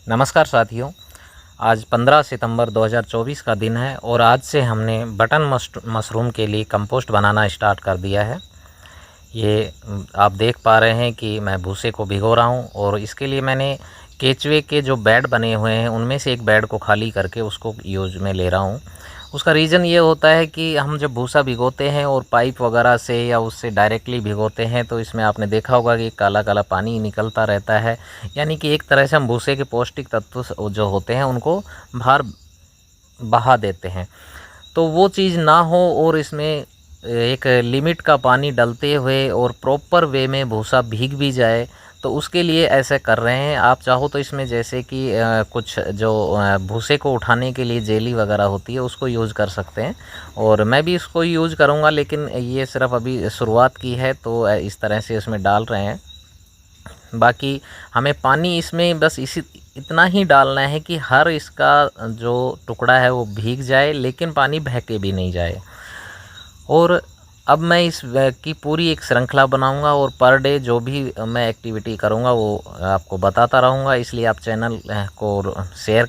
नमस्कार साथियों, आज 15 सितंबर 2024 का दिन है और आज से हमने बटन मशरूम के लिए कंपोस्ट बनाना स्टार्ट कर दिया है। ये आप देख पा रहे हैं कि मैं भूसे को भिगो रहा हूँ और इसके लिए मैंने केचुए के जो बेड बने हुए हैं उनमें से एक बेड को खाली करके उसको यूज में ले रहा हूँ। उसका रीज़न ये होता है कि हम जब भूसा भिगोते हैं और पाइप वगैरह से या उससे डायरेक्टली भिगोते हैं तो इसमें आपने देखा होगा कि काला काला पानी निकलता रहता है, यानी कि एक तरह से हम भूसे के पौष्टिक तत्व जो होते हैं उनको बाहर बहा देते हैं। तो वो चीज़ ना हो और इसमें एक लिमिट का पानी डलते हुए और प्रॉपर वे में भूसा भीग भी जाए, तो उसके लिए ऐसे कर रहे हैं। आप चाहो तो इसमें जैसे कि कुछ जो भूसे को उठाने के लिए जेली वगैरह होती है उसको यूज़ कर सकते हैं और मैं भी इसको यूज़ करूँगा, लेकिन ये सिर्फ अभी शुरुआत की है तो इस तरह से इसमें डाल रहे हैं। बाकी हमें पानी इसमें बस इतना ही डालना है कि हर इसका जो टुकड़ा है वो भीग जाए, लेकिन पानी बहके भी नहीं जाए। और अब मैं इस की पूरी एक श्रृंखला बनाऊंगा और पर डे जो भी मैं एक्टिविटी करूंगा वो आपको बताता रहूंगा। इसलिए आप चैनल को शेयर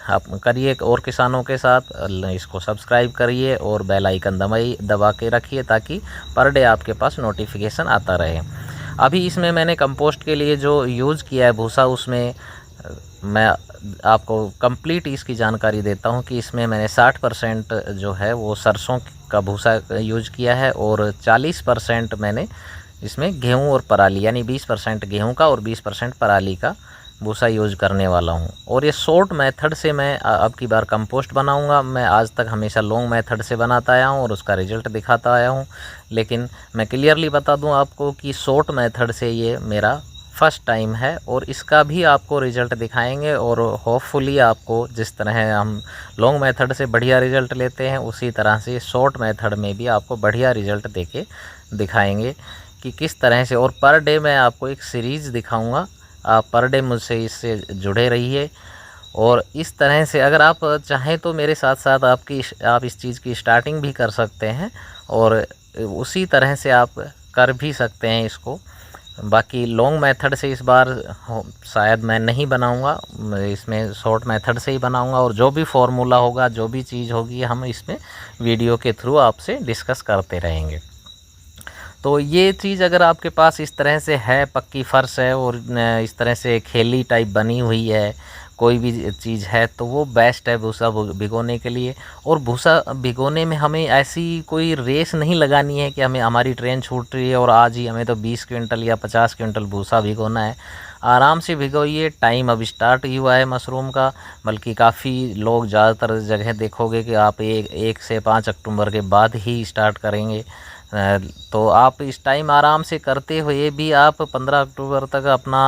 आप करिए और किसानों के साथ, इसको सब्सक्राइब करिए और बेल आइकन दबा के रखिए ताकि पर डे आपके पास नोटिफिकेशन आता रहे। अभी इसमें मैंने कंपोस्ट के लिए जो यूज़ किया है भूसा, उसमें मैं आपको कंप्लीट इसकी जानकारी देता हूं कि इसमें मैंने 60% जो है वो सरसों का भूसा यूज किया है और 40% मैंने इसमें गेहूं और पराली, यानी 20% गेहूं का और 20% पराली का भूसा यूज करने वाला हूं। और ये शॉर्ट मेथड से मैं अब की बार कंपोस्ट बनाऊंगा। मैं आज तक हमेशा लॉन्ग मेथड से बनाता आया हूं और उसका रिजल्ट दिखाता आया हूं, लेकिन मैं क्लियरली बता दूं आपको कि शॉर्ट मेथड से ये मेरा फर्स्ट टाइम है और इसका भी आपको रिज़ल्ट दिखाएंगे। और होपफुली आपको जिस तरह हम लॉन्ग मेथड से बढ़िया रिज़ल्ट लेते हैं उसी तरह से शॉर्ट मेथड में भी आपको बढ़िया रिज़ल्ट देके दिखाएंगे कि किस तरह से। और पर डे मैं आपको एक सीरीज़ दिखाऊंगा, आप पर डे मुझसे इससे जुड़े रहिए। और इस तरह से अगर आप चाहें तो मेरे साथ साथ आप इस चीज़ की स्टार्टिंग भी कर सकते हैं और उसी तरह से आप कर भी सकते हैं इसको। बाकी लॉन्ग मेथड से इस बार शायद मैं नहीं बनाऊंगा, इसमें शॉर्ट मेथड से ही बनाऊंगा और जो भी फार्मूला होगा, जो भी चीज़ होगी, हम इसमें वीडियो के थ्रू आपसे डिस्कस करते रहेंगे। तो ये चीज़ अगर आपके पास इस तरह से है, पक्की फ़र्श है और इस तरह से खेली टाइप बनी हुई है, कोई भी चीज़ है, तो वो बेस्ट है भूसा भिगोने के लिए। और भूसा भिगोने में हमें ऐसी कोई रेस नहीं लगानी है कि हमारी ट्रेन छूट रही है और आज ही हमें तो 20 क्विंटल या 50 क्विंटल भूसा भिगोना है। आराम से भिगोइए। टाइम अब स्टार्ट ही हुआ है मशरूम का, बल्कि काफ़ी लोग ज़्यादातर जगह देखोगे कि आप 1 से 5 अक्टूबर के बाद ही स्टार्ट करेंगे। तो आप इस टाइम आराम से करते हुए भी आप 15 अक्टूबर तक अपना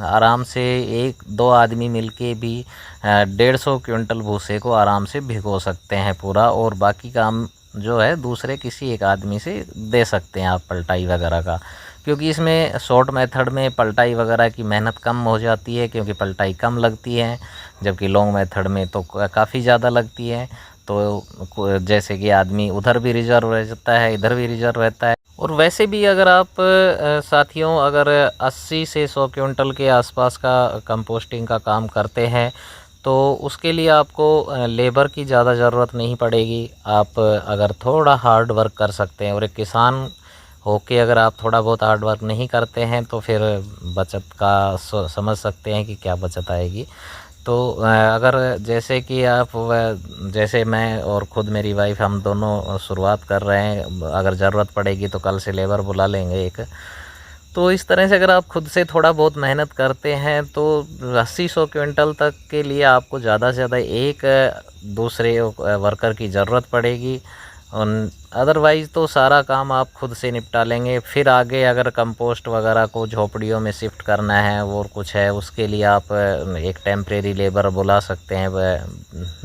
आराम से 1-2 आदमी मिलके भी 150 क्विंटल भूसे को आराम से भिगो सकते हैं पूरा। और बाकी काम जो है दूसरे किसी एक आदमी से दे सकते हैं आप पलटाई वगैरह का, क्योंकि इसमें शॉर्ट मेथड में पलटाई वगैरह की मेहनत कम हो जाती है क्योंकि पलटाई कम लगती है, जबकि लॉन्ग मेथड में तो काफ़ी ज़्यादा लगती है। तो जैसे कि आदमी उधर भी रिजर्व रह जाता है, इधर भी रिजर्व रहता है। और वैसे भी अगर आप साथियों अगर 80 से 100 क्विंटल के आसपास का कंपोस्टिंग का काम करते हैं तो उसके लिए आपको लेबर की ज़्यादा ज़रूरत नहीं पड़ेगी। आप अगर थोड़ा हार्ड वर्क कर सकते हैं, और एक किसान होके अगर आप थोड़ा बहुत हार्ड वर्क नहीं करते हैं तो फिर बचत का समझ सकते हैं कि क्या बचत आएगी। तो अगर जैसे कि आप जैसे मैं और ख़ुद मेरी वाइफ हम दोनों शुरुआत कर रहे हैं, अगर ज़रूरत पड़ेगी तो कल से लेबर बुला लेंगे एक। तो इस तरह से अगर आप खुद से थोड़ा बहुत मेहनत करते हैं तो 80-100 क्विंटल तक के लिए आपको ज़्यादा से ज़्यादा एक दूसरे वर्कर की ज़रूरत पड़ेगी। अदरवाइज़ तो सारा काम आप खुद से निपटा लेंगे। फिर आगे अगर कंपोस्ट वगैरह को झोपड़ियों में शिफ्ट करना है और कुछ है, उसके लिए आप एक टेम्परेरी लेबर बुला सकते हैं,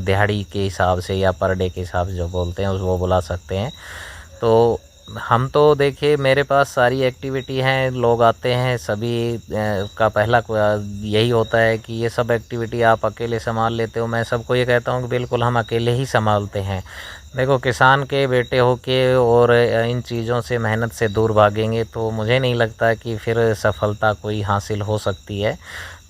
दिहाड़ी के हिसाब से या पर डे के हिसाब से जो बोलते हैं वो बुला सकते हैं। तो हम तो देखिए मेरे पास सारी एक्टिविटी हैं, लोग आते हैं सभी का पहला यही होता है कि ये सब एक्टिविटी आप अकेले संभाल लेते हो। मैं सबको ये कहता हूँ कि बिल्कुल हम अकेले ही संभालते हैं। देखो, किसान के बेटे होके और इन चीज़ों से मेहनत से दूर भागेंगे तो मुझे नहीं लगता कि फिर सफलता कोई हासिल हो सकती है।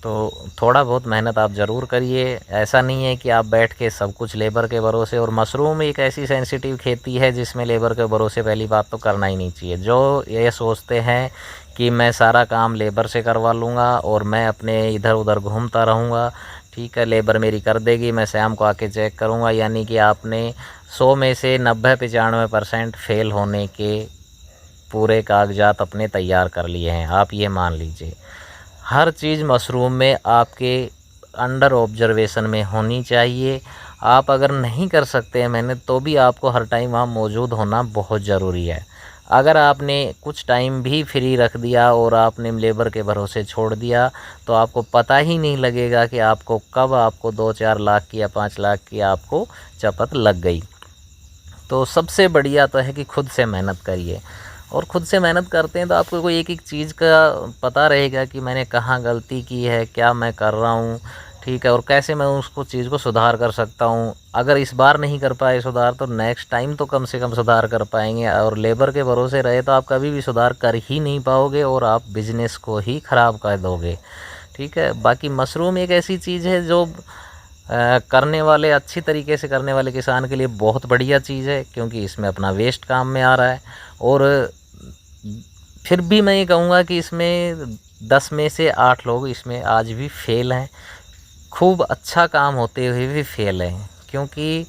तो थोड़ा बहुत मेहनत आप ज़रूर करिए। ऐसा नहीं है कि आप बैठ के सब कुछ लेबर के भरोसे, और मशरूम एक ऐसी सेंसिटिव खेती है जिसमें लेबर के भरोसे पहली बात तो करना ही नहीं चाहिए। जो ये सोचते हैं कि मैं सारा काम लेबर से करवा लूँगा और मैं अपने इधर उधर घूमता रहूँगा, ठीक है, लेबर मेरी कर देगी, मैं शाम को आके चेक करूँगा, यानी कि आपने 100 में से 90-95% फेल होने के पूरे कागजात अपने तैयार कर लिए हैं। आप ये मान लीजिए हर चीज़ मशरूम में आपके अंडर ऑब्जर्वेशन में होनी चाहिए। आप अगर नहीं कर सकते हैं मेहनत, तो भी आपको हर टाइम वहाँ मौजूद होना बहुत ज़रूरी है। अगर आपने कुछ टाइम भी फ्री रख दिया और आपने लेबर के भरोसे छोड़ दिया, तो आपको पता ही नहीं लगेगा कि आपको कब आपको 2-4 लाख की या 5 लाख की आपको चपत लग गई। तो सबसे बढ़िया तो है कि खुद से मेहनत करिए, और खुद से मेहनत करते हैं तो आपको कोई एक चीज़ का पता रहेगा कि मैंने कहाँ गलती की है, क्या मैं कर रहा हूँ, ठीक है, और कैसे मैं उसको चीज़ को सुधार कर सकता हूँ। अगर इस बार नहीं कर पाए सुधार, तो नेक्स्ट टाइम तो कम से कम सुधार कर पाएंगे। और लेबर के भरोसे रहे तो आप कभी भी सुधार कर ही नहीं पाओगे और आप बिज़नेस को ही ख़राब कर दोगे, ठीक है। बाकी मशरूम एक ऐसी चीज़ है जो करने वाले, अच्छी तरीके से करने वाले किसान के लिए बहुत बढ़िया चीज़ है, क्योंकि इसमें अपना वेस्ट काम में आ रहा है। और फिर भी मैं ये कहूँगा कि इसमें 10 में से 8 लोग इसमें आज भी फेल हैं, खूब अच्छा काम होते हुए भी फेल हैं, क्योंकि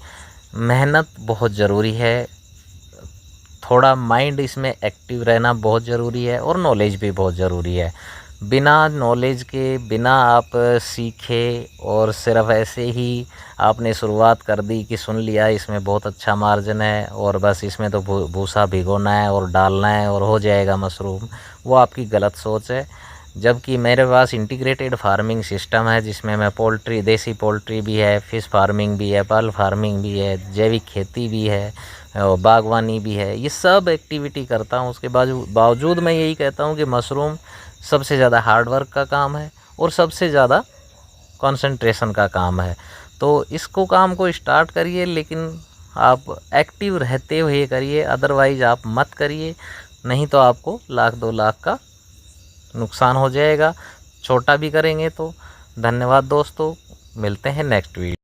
मेहनत बहुत ज़रूरी है, थोड़ा माइंड इसमें एक्टिव रहना बहुत ज़रूरी है, और नॉलेज भी बहुत ज़रूरी है। बिना नॉलेज के, बिना आप सीखे और सिर्फ़ ऐसे ही आपने शुरुआत कर दी कि सुन लिया इसमें बहुत अच्छा मार्जिन है और बस इसमें तो भूसा भिगोना है और डालना है और हो जाएगा मशरूम, वो आपकी गलत सोच है। जबकि मेरे पास इंटीग्रेटेड फार्मिंग सिस्टम है, जिसमें मैं पोल्ट्री, देसी पोल्ट्री भी है, फ़िश फार्मिंग भी है, पर्ल फार्मिंग भी है, जैविक खेती भी है और बागवानी भी है, ये सब एक्टिविटी करता हूँ। उसके बावजूद मैं यही कहता हूँ कि मशरूम सबसे ज़्यादा हार्ड वर्क का काम है और सबसे ज़्यादा कंसंट्रेशन का काम है। तो इसको काम को स्टार्ट करिए, लेकिन आप एक्टिव रहते हुए करिए, अदरवाइज़ आप मत करिए, नहीं तो आपको 1-2 लाख का नुकसान हो जाएगा, छोटा भी करेंगे तो। धन्यवाद दोस्तों, मिलते हैं नेक्स्ट वीडियो।